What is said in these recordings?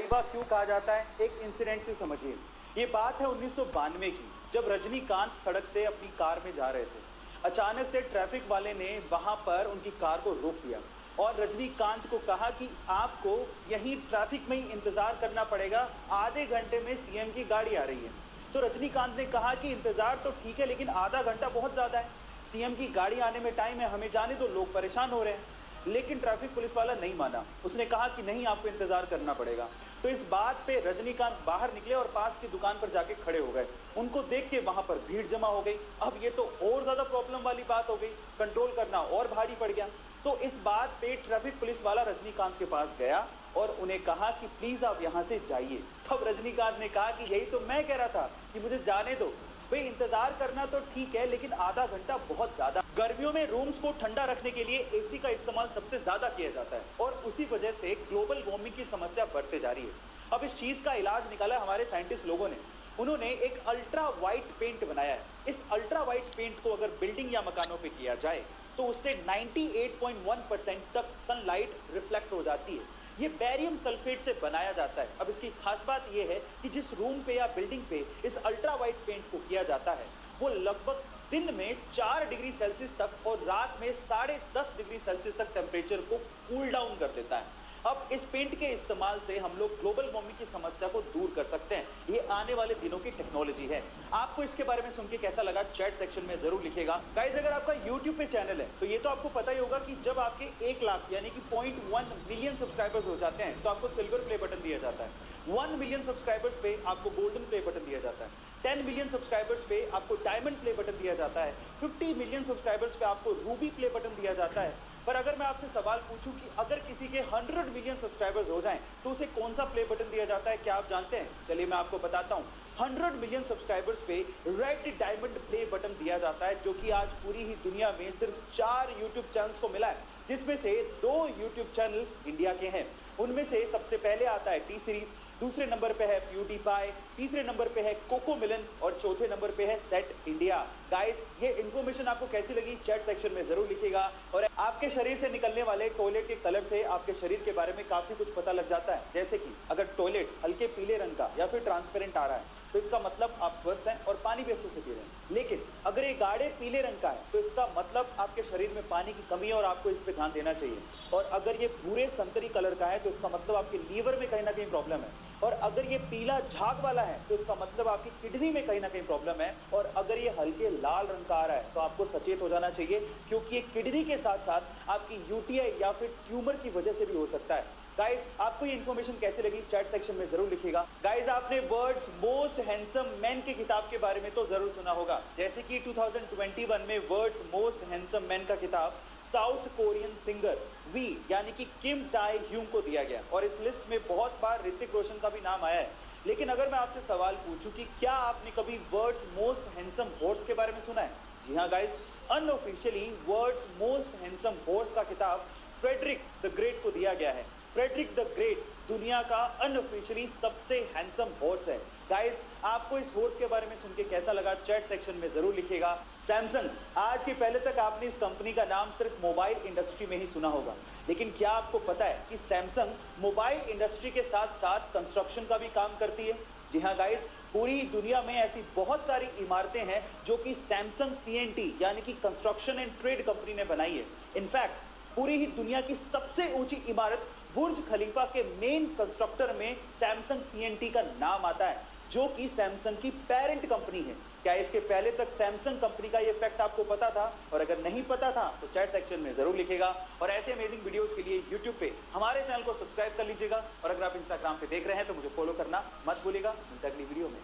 खलीफा क्यों कहा जाता है, एक इंसिडेंट से समझिए। ये बात है 1992 की, जब रजनीकांत सड़क से अपनी कार में जा रहे थे। अचानक से ट्रैफिक वाले ने वहां पर उनकी कार को रोक दिया और रजनीकांत को कहा कि आपको यहीं ट्रैफिक में ही इंतजार करना पड़ेगा, आधे घंटे में सीएम की गाड़ी आ रही है। तो रजनीकांत ने कहा कि इंतजार तो ठीक है, लेकिन आधा घंटा बहुत ज्यादा है, सीएम की गाड़ी आने में टाइम है, हमें जाने दो, लोग परेशान हो रहे हैं। लेकिन ट्रैफिक पुलिस वाला नहीं माना, उसने कहा कि नहीं, आपको इंतजार करना पड़ेगा। तो इस बात पे रजनीकांत बाहर निकले और पास की दुकान पर जाके खड़े हो गए। उनको देख के वहां पर भीड़ जमा हो गई। अब ये तो और ज्यादा प्रॉब्लम वाली बात हो गई, कंट्रोल करना और भारी पड़ गया। तो इस बात पे ट्रैफिक पुलिस वाला रजनीकांत के पास गया और उन्हें कहा कि प्लीज आप यहां से जाइए। तब रजनीकांत ने कहा कि यही तो मैं कह रहा था कि मुझे जाने दो भाई, इंतजार करना तो ठीक है, लेकिन आधा घंटा बहुत ज्यादा। गर्मियों में रूम्स को ठंडा रखने के लिए एसी का इस्तेमाल सबसे ज्यादा किया जाता है और उसी वजह से ग्लोबल वार्मिंग की समस्या बढ़ते जा रही है। अब इस चीज का इलाज निकाला हमारे साइंटिस्ट लोगों ने। उन्होंने एक अल्ट्रा वाइट पेंट बनाया है। इस अल्ट्रा वाइट पेंट को अगर बिल्डिंग या मकानों पे किया जाए तो उससे 98.1% तक सनलाइट रिफ्लेक्ट हो जाती है। ये बेरियम सल्फेट से बनाया जाता है। अब इसकी खास बात यह है कि जिस रूम पे या बिल्डिंग पे इस अल्ट्रा वाइट पेंट को किया जाता है वो लगभग दिन में 4 डिग्री सेल्सियस तक और रात में 10.5 डिग्री सेल्सियस तक टेम्परेचर को कूल डाउन कर देता है। अब इस पेंट के इस्तेमाल से हम लोग ग्लोबल वार्मिंग की समस्या को दूर कर सकते हैं। ये आने वाले दिनों की टेक्नोलॉजी है। आपको इसके बारे में सुन के कैसा लगा, चैट सेक्शन में जरूर लिखिएगा। गाइस, अगर आपका YouTube पे चैनल है तो ये तो आपको पता ही होगा कि जब आपके 1 लाख यानी कि 0.1 मिलियन सब्सक्राइबर्स हो जाते हैं तो आपको सिल्वर प्ले बटन दिया जाता है। 1 मिलियन सब्सक्राइबर्स पे आपको गोल्डन प्ले बटन दिया जाता है। 10 मिलियन सब्सक्राइबर्स पे आपको डायमंड प्ले बटन दिया जाता है। 50 मिलियन सब्सक्राइबर्स पे आपको रूबी प्ले बटन दिया जाता है। पर अगर मैं आपसे सवाल पूछूं कि अगर किसी के 100 मिलियन सब्सक्राइबर्स हो जाएं तो उसे कौन सा प्ले बटन दिया जाता है, क्या आप जानते हैं? चलिए मैं आपको बताता हूं। 100 मिलियन सब्सक्राइबर्स पे रेड डायमंड प्ले बटन दिया जाता है, जो कि आज पूरी ही दुनिया में सिर्फ 4 यूट्यूब चैनल्स को मिला है, जिसमें से 2 यूट्यूब चैनल इंडिया के हैं। उनमें से सबसे पहले आता है टी सीरीज, दूसरे नंबर पे है प्यूडीपाई, तीसरे नंबर पे है कोको मिलन और चौथे नंबर पे है सेट इंडिया। गाइस, ये इन्फॉर्मेशन आपको कैसी लगी चैट सेक्शन में जरूर लिखिएगा। और आपके शरीर से निकलने वाले टॉयलेट के कलर से आपके शरीर के बारे में काफी कुछ पता लग जाता है। जैसे कि अगर टॉयलेट हल्के पीले रंग का या फिर ट्रांसपेरेंट आ रहा है तो इसका मतलब आप स्वस्थ हैं और पानी भी अच्छे से पी रहे हैं। लेकिन अगर ये गाढ़े पीले रंग का है तो इसका मतलब आपके शरीर में पानी की कमी है और आपको इस पे ध्यान देना चाहिए। और अगर ये भूरे संतरी कलर का है तो इसका मतलब आपके लीवर में कहीं ना कहीं प्रॉब्लम है। और अगर ये पीला झाग वाला है तो इसका मतलब आपकी किडनी में कहीं ना कहीं प्रॉब्लम है। और अगर ये हल्के लाल रंग का आ रहा है तो आपको सचेत हो जाना चाहिए, क्योंकि ये किडनी के साथ साथ आपकी यूटीआई या फिर ट्यूमर की वजह से भी हो सकता है। गाइस, आपको ये इन्फॉर्मेशन कैसे लगी चैट सेक्शन में जरूर लिखिएगा। गाइस, आपने वर्ल्ड्स मोस्ट हैंडसम मैन की किताब के बारे में तो जरूर सुना होगा, जैसे कि 2021 में वर्ल्ड्स मोस्ट हैंडसम मैन का किताब साउथ कोरियन सिंगर वी यानी कि किम टाई ह्यूंग को दिया गया। और इस लिस्ट में बहुत बार ऋतिक रोशन का भी नाम आया है। लेकिन अगर मैं आपसे सवाल पूछूं कि क्या आपने कभी वर्ल्ड्स मोस्ट हैंडसम हॉर्स के बारे में सुना है? जी हाँ guys, unofficially world's most handsome horse का किताब फ्रेडरिक द ग्रेट को दिया गया है। फ्रेडरिक द ग्रेट दुनिया का अनऑफिशियली सबसे हैंडसम हॉर्स है। गाइस, आपको इस हॉर्स के बारे में सुन के कैसा लगा चैट सेक्शन में जरूर लिखिएगा। सैमसंग, आज के पहले तक आपने इस कंपनी का नाम सिर्फ मोबाइल इंडस्ट्री में ही सुना होगा, लेकिन क्या आपको पता है कि सैमसंग मोबाइल इंडस्ट्री के साथ साथ कंस्ट्रक्शन का भी काम करती है? जी हाँ गाइस, पूरी दुनिया में ऐसी बहुत सारी इमारतें हैं जो कि सैमसंग सीएनटी यानी कि कंस्ट्रक्शन एंड ट्रेड कंपनी ने बनाई है। इनफैक्ट पूरी ही दुनिया की सबसे ऊंची इमारत बुर्ज खलीफा के मेन कंस्ट्रक्टर में सैमसंग सीएनटी का नाम आता है, जो कि सैमसंग की पेरेंट कंपनी है। क्या इसके पहले तक सैमसंग कंपनी का ये फैक्ट आपको पता था? और अगर नहीं पता था तो चैट सेक्शन में जरूर लिखिएगा। और ऐसे अमेजिंग वीडियोस के लिए यूट्यूब पे हमारे चैनल को सब्सक्राइब कर लीजिएगा। और अगर आप इंस्टाग्राम पे देख रहे हैं तो मुझे फॉलो करना मत भूलिएगा। मिलते हैं अगली वीडियो में।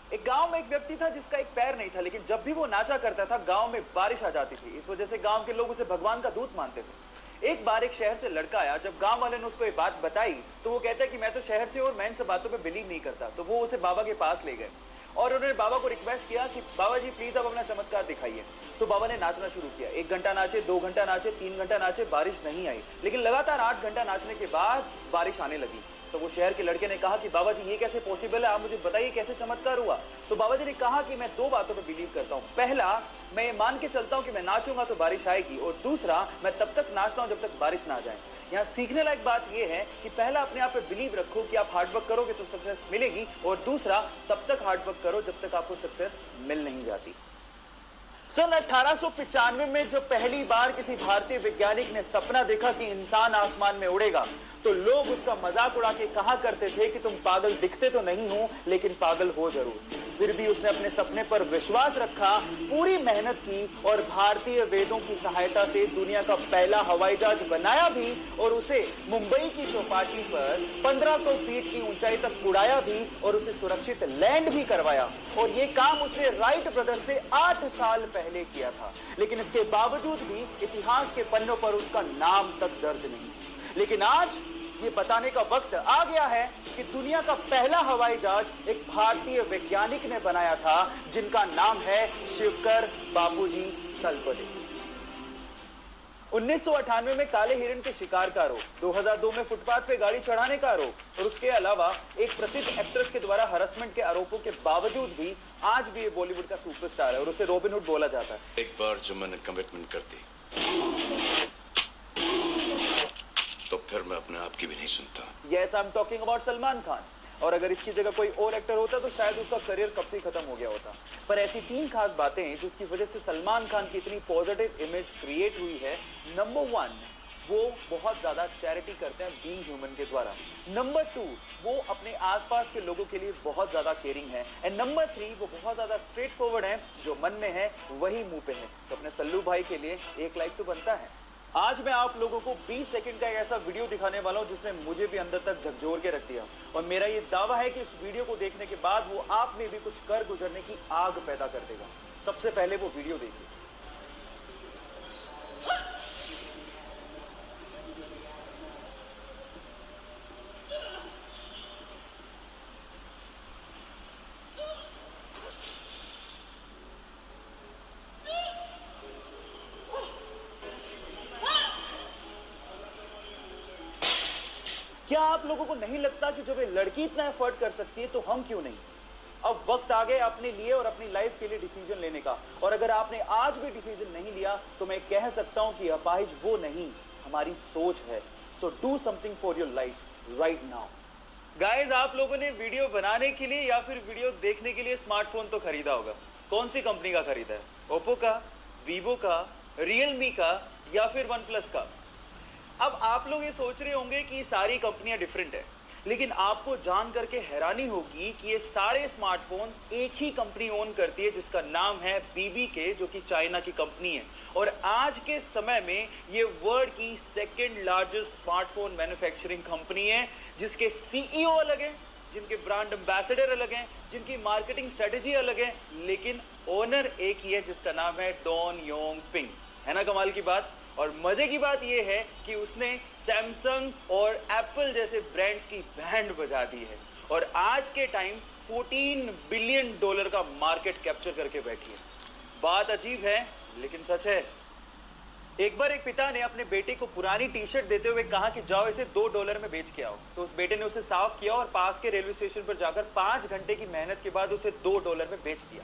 एक गांव में एक व्यक्ति था जिसका एक पैर नहीं था, लेकिन जब भी वो नाचा करता था गांव में बारिश आ जाती थी। इस वजह से गांव के लोग उसे भगवान का दूत मानते थे। एक बार एक शहर से लड़का आया। जब गांव वाले ने उसको ये बात बताई तो वो कहता है कि मैं तो शहर से और मैं इन सब बातों पे बिलीव नहीं करता। तो वो उसे बाबा के पास ले गए और उन्होंने बाबा को रिक्वेस्ट किया कि बाबा जी प्लीज आप अपना चमत्कार दिखाइए। तो बाबा ने नाचना शुरू किया। 1 घंटा नाचे, 2 घंटा नाचे, 3 घंटा नाचे, बारिश नहीं आई। लेकिन लगातार 8 घंटा नाचने के बाद बारिश आने लगी। तो वो शहर के लड़के ने कहा कि बाबा जी ये कैसे पॉसिबल है, आप मुझे बताइए कैसे चमत्कार हुआ। तो बाबा जी ने कहा कि मैं 2 बातों पे बिलीव करता हूँ। पहला, मैं ये मान के चलता हूँ कि मैं नाचूंगा तो बारिश आएगी, और दूसरा मैं तब तक नाचता हूँ जब तक बारिश ना आ जाए। यहाँ सीखने लायक बात यह है कि पहला अपने आप पे बिलीव रखो कि आप हार्डवर्क करोगे तो सक्सेस मिलेगी, और दूसरा तब तक हार्डवर्क करो जब तक आपको सक्सेस मिल नहीं जाती। सन 1895 में जब पहली बार किसी भारतीय वैज्ञानिक ने सपना देखा कि इंसान आसमान में उड़ेगा, तो लोग उसका मजाक उड़ा के कहा करते थे कि तुम पागल दिखते तो नहीं हो, लेकिन पागल हो जरूर। फिर भी उसने अपने सपने पर विश्वास रखा, पूरी मेहनत की, और भारतीय वेदों की सहायता से दुनिया का पहला हवाई जहाज बनाया भी, और उसे मुंबई की चौपाटी पर 1500 फीट की ऊंचाई तक उड़ाया भी, और उसे सुरक्षित लैंड भी करवाया। और यह काम उसने राइट ब्रदर्स से 8 साल पहले किया था, लेकिन इसके बावजूद भी इतिहास के पन्नों पर उसका नाम तक दर्ज नहीं। लेकिन आज ये बताने का वक्त आ गया है कि दुनिया का पहला हवाई जहाज एक भारतीय वैज्ञानिक ने बनाया था, जिनका नाम है शिवकर बापूजी तलपदे। 1998 में काले हिरण के शिकार का आरोप, 2002 में फुटपाथ पे गाड़ी चढ़ाने का आरोप, और उसके अलावा एक प्रसिद्ध एक्ट्रेस के द्वारा हरासमेंट के आरोपों के बावजूद भी आज भी ये बॉलीवुड का सुपरस्टार है, और उसे रॉबिन हुड बोला जाता है। एक बार जो मैंने कमिटमेंट कर दी तो फिर मैं अपने आप की भी नहीं सुनता। Yes, I am talking about Salman Khan. और अगर इसकी जगह कोई और एक्टर होता तो शायद उसका करियर कब से खत्म हो गया होता। पर ऐसी 3 खास बातें जिसकी वजह से सलमान खान की इतनी पॉजिटिव इमेज क्रिएट हुई है। नंबर 1, वो बहुत ज्यादा चैरिटी करते हैं बीइंग ह्यूमन के द्वारा। नंबर 2, वो अपने आसपास के लोगों के लिए बहुत ज्यादा केयरिंग है। एंड नंबर 3, वो बहुत ज्यादा स्ट्रेट फॉरवर्ड है, जो मन में है वही मुंह पे है। तो अपने सल्लू भाई के लिए एक लाइक तो बनता है। आज मैं आप लोगों को 20 सेकंड का एक ऐसा वीडियो दिखाने वाला हूं जिसने मुझे भी अंदर तक झकझोर के रख दिया, और मेरा ये दावा है कि इस वीडियो को देखने के बाद वो आप में भी कुछ कर गुजरने की आग पैदा कर देगा। सबसे पहले वो वीडियो देखिए। क्या आप लोगों को नहीं लगता कि जब ये लड़की इतना एफर्ट कर सकती है तो हम क्यों नहीं? अब वक्त आ गया अपने लिए और अपनी लाइफ के लिए डिसीजन लेने का, और अगर आपने आज भी डिसीजन नहीं लिया तो मैं कह सकता हूं कि अपाहिज वो नहीं, हमारी सोच है। So do something for your life right now. Guys, आप लोगों ने वीडियो बनाने के लिए या फिर वीडियो देखने के लिए स्मार्टफोन तो खरीदा होगा। कौन सी कंपनी का खरीदा है? ओप्पो का, वीवो का, रियलमी का, या फिर वन प्लस का? अब आप लोग ये सोच रहे होंगे कि ये सारी कंपनियां डिफरेंट है, लेकिन आपको जान करके हैरानी होगी कि ये सारे स्मार्टफोन एक ही कंपनी ओन करती है, जिसका नाम है BBK, जो कि चाइना की कंपनी है। और आज के समय में ये वर्ल्ड की second largest smartphone manufacturing company है, जिसके CEO अलग हैं, जिनके ब्रांड एम्बेसडर अलग हैं, जिनकी मार्केटिंग स्ट्रेटेजी अलग है, लेकिन ओनर एक ही है, जिसका नाम है डॉन योंग पिंग। है ना कमाल की बात? और मजे की बात यह है कि उसने सैमसंग और एप्पल जैसे ब्रांड्स की बैंड बजा दी है, और आज के टाइम $14 बिलियन का मार्केट कैप्चर करके बैठी है। बात अजीब है लेकिन सच है। एक बार एक पिता ने अपने बेटे को पुरानी टी-शर्ट देते हुए कहा कि जाओ इसे $2 में बेच के आओ। तो उस बेटे ने उसे साफ किया और पास के रेलवे स्टेशन पर जाकर 5 घंटे की मेहनत के बाद उसे $2 में बेच दिया।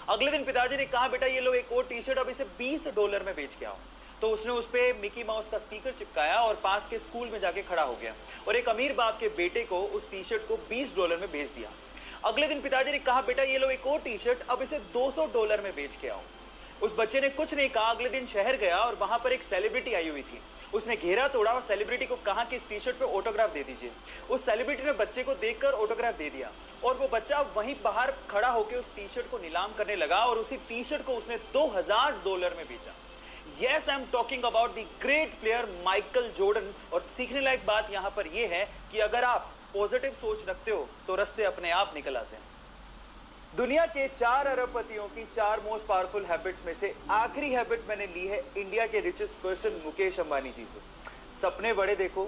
अगले दिन पिताजी ने कहा, बेटा ये लो एक और टी-शर्ट, अब इसे $20 में बेच के आओ। तो उसने उस पे मिकी माउस का स्टिकर चिपकाया और पास के स्कूल में जाके खड़ा हो गया, और एक अमीर बाप के बेटे को उस टी-शर्ट को $20 में बेच दिया। अगले दिन पिताजी ने कहा, बेटा ये लो एक और टी-शर्ट, अब इसे $200 में बेच के आओ। उस बच्चे ने कुछ नहीं कहा, अगले दिन शहर गया और वहां पर एक सेलिब्रिटी आई हुई थी। उसने घेरा तोड़ा और सेलिब्रिटी को कहा कि इस टी-शर्ट पे ऑटोग्राफ दे दीजिए। उस सेलिब्रिटी ने बच्चे को देखकर ऑटोग्राफ दे दिया, और वो बच्चा वहीं बाहर खड़ा होकर उस टी-शर्ट को नीलाम करने लगा, और उसी टी-शर्ट को उसने $2000 में बेचा। Yes, I am talking about the great player Michael Jordan. और सीखने लायक बात यहां पर यह है कि अगर आप पॉजिटिव सोच रखते हो तो रास्ते अपने आप निकल आते हैं। दुनिया के 4 अरबपतियों की 4 मोस्ट पावरफुल हैबिट्स में से आखिरी हैबिट मैंने ली है इंडिया के रिचेस्ट पर्सन मुकेश अंबानी जी से। सपने बड़े देखो,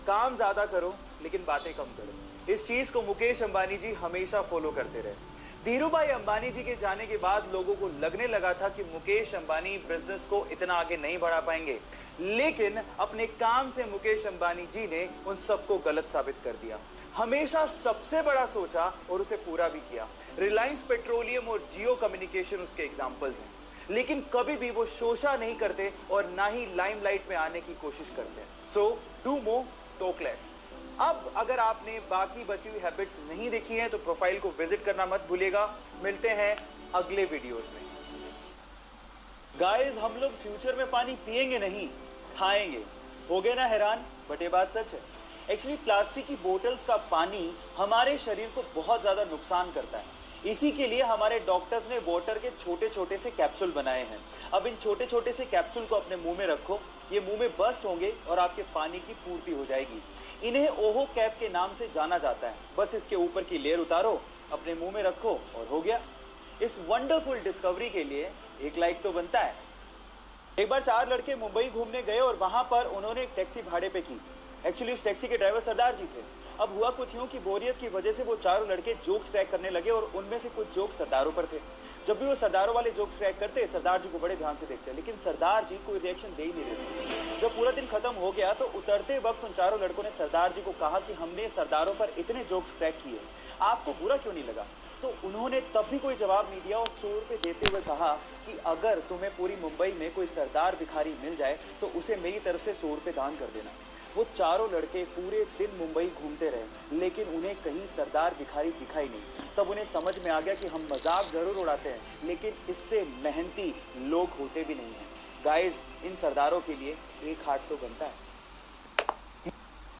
काम ज्यादा करो, लेकिन बातें कम करो। इस चीज को मुकेश अंबानी जी हमेशा फॉलो करते रहे। धीरूभाई अंबानी जी के जाने के बाद लोगों को लगने लगा था कि मुकेश अंबानी बिजनेस को इतना आगे नहीं बढ़ा पाएंगे, लेकिन अपने काम से मुकेश अंबानी जी ने उन सबको गलत साबित कर दिया। हमेशा सबसे बड़ा सोचा और उसे पूरा भी किया। रिलायंस पेट्रोलियम और जियो कम्युनिकेशन उसके एग्जाम्पल्स हैं। लेकिन कभी भी वो शोषा नहीं करते और ना ही लाइमलाइट में आने की कोशिश करते हैं। So do more, talk less. अब अगर आपने बाकी बची हुई हैबिट्स नहीं देखी हैं तो प्रोफाइल को विजिट करना मत भूलिएगा। मिलते हैं अगले वीडियोस में। गाइस, हम लोग फ्यूचर में पानी पिएंगे नहीं, खाएंगे। हो गए ना हैरान? बट ये बात सच है। एक्चुअली प्लास्टिक की बोतल्स का पानी हमारे शरीर को बहुत ज्यादा नुकसान करता है। इसी के लिए हमारे डॉक्टर्स ने वाटर के छोटे छोटे से कैप्सूल बनाए हैं। अब इन छोटे छोटे से कैप्सूल को अपने मुंह में रखो, ये मुंह में बस्ट होंगे और आपके पानी की पूर्ति हो जाएगी। इन्हें ओहो कैप के नाम से जाना जाता है। बस इसके ऊपर की लेयर उतारो, अपने मुंह में रखो और हो गया। इस वंडरफुल डिस्कवरी के लिए एक लाइक तो बनता है। एक बार 4 लड़के मुंबई घूमने गए और वहां पर उन्होंने एक टैक्सी भाड़े पे की। एक्चुअली उस टैक्सी के ड्राइवर सरदार जी थे। अब हुआ कुछ यूं कि बोरियत की वजह से वो चारों लड़के जोक्स क्रैक करने लगे और उनमें से कुछ जोक्स सरदारों पर थे। जब भी वो सरदारों वाले जोक्स क्रैक करते, सरदार जी को बड़े ध्यान से देखते, लेकिन सरदार जी कोई रिएक्शन दे ही नहीं रहे थे। जब पूरा दिन खत्म हो गया तो उतरते वक्त उन चारों लड़कों ने सरदार जी को कहा कि हमने सरदारों पर इतने जोक्स क्रैक किए, आपको बुरा क्यों नहीं लगा? तो उन्होंने तब भी कोई जवाब नहीं दिया और 100 रुपये देते हुए कहा कि अगर तुम्हें पूरी मुंबई में कोई सरदार भिखारी मिल जाए तो उसे मेरी तरफ से 100 रुपये दान कर देना। वो चारों लड़के पूरे दिन मुंबई घूमते रहे, लेकिन उन्हें कहीं सरदार भिखारी दिखाई नहीं। तब उन्हें समझ में आ गया कि हम मजाक जरूर उड़ाते हैं, लेकिन इससे मेहनती लोग होते भी नहीं हैं। गाइस, इन सरदारों के लिए एक हाथ तो बनता है।